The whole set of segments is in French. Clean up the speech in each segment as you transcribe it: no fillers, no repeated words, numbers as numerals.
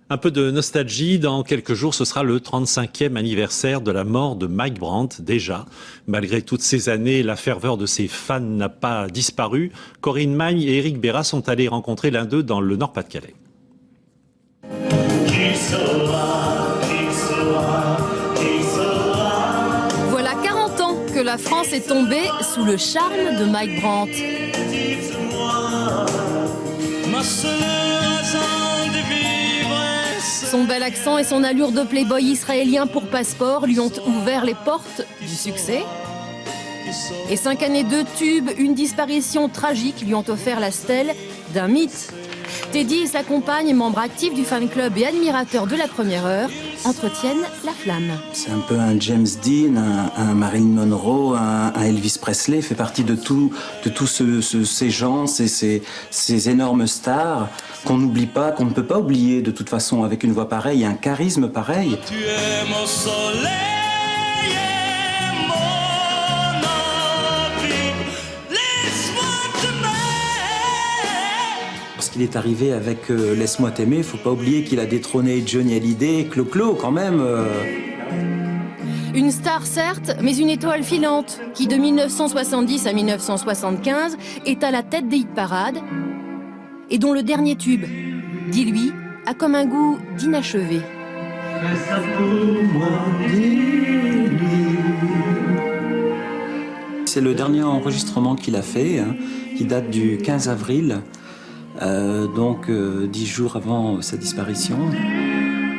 Un peu de nostalgie, dans quelques jours, ce sera le 35e anniversaire de la mort de Mike Brandt, déjà. Malgré toutes ces années, la ferveur de ses fans n'a pas disparu. Corinne Magne et Éric Béra sont allés rencontrer l'un d'eux dans le Nord-Pas-de-Calais. Voilà 40 ans que la France est tombée sous le charme de Mike Brandt. Son bel accent et son allure de playboy israélien pour passeport lui ont ouvert les portes du succès. Et 5 années de tubes, une disparition tragique lui ont offert la stèle d'un mythe. Teddy et sa compagne, membre actif du fan club et admirateur de la première heure, entretiennent la flamme. C'est un peu un James Dean, un Marilyn Monroe, un Elvis Presley, fait partie de tous ces gens, ces énormes stars qu'on n'oublie pas, qu'on ne peut pas oublier de toute façon, avec une voix pareille, un charisme pareil. Tu es mon soleil et mon envie, laisse-moi t'aimer. Lorsqu'il est arrivé avec Laisse-moi t'aimer, il ne faut pas oublier qu'il a détrôné Johnny Hallyday, Clo-Clo quand même. Une star certes, mais une étoile filante, qui de 1970 à 1975 est à la tête des hit-parades, et dont le dernier tube, Dis-lui, a comme un goût d'inachevé. C'est le dernier enregistrement qu'il a fait, qui date du 15 avril, donc 10 jours avant sa disparition.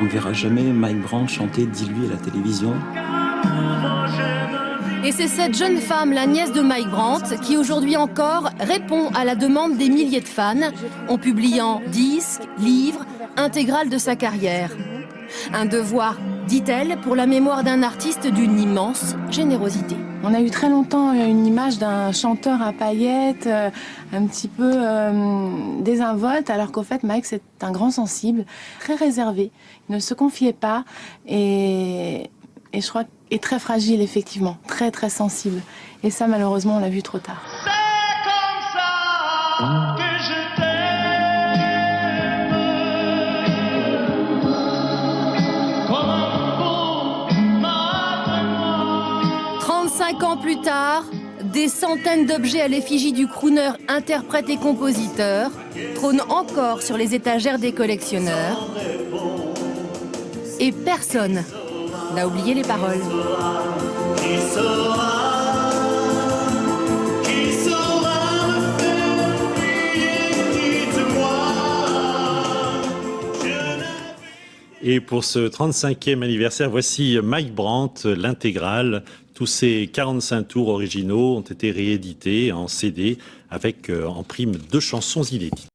On ne verra jamais Mike Brandt chanter Dis-lui à la télévision. Et c'est cette jeune femme, la nièce de Mike Brandt, qui aujourd'hui encore répond à la demande des milliers de fans en publiant disques, livres, intégrales de sa carrière. Un devoir, dit-elle, pour la mémoire d'un artiste d'une immense générosité. On a eu très longtemps une image d'un chanteur à paillettes, un petit peu désinvolte, alors qu'au fait, Mike, c'est un grand sensible, très réservé. Il ne se confiait pas et je crois est très fragile, effectivement, très très sensible. Et ça, malheureusement, on l'a vu trop tard. C'est comme ça que je t'aime, comme un beau matin. 35 ans plus tard, des centaines d'objets à l'effigie du crooner interprète et compositeur trônent encore sur les étagères des collectionneurs. Et personne n'a oublié les paroles. Qui saura me faire oublier, dites-moi. Et pour ce 35e anniversaire, voici Mike Brandt, l'intégrale. Tous ces 45 tours originaux ont été réédités en CD avec en prime 2 chansons inédites.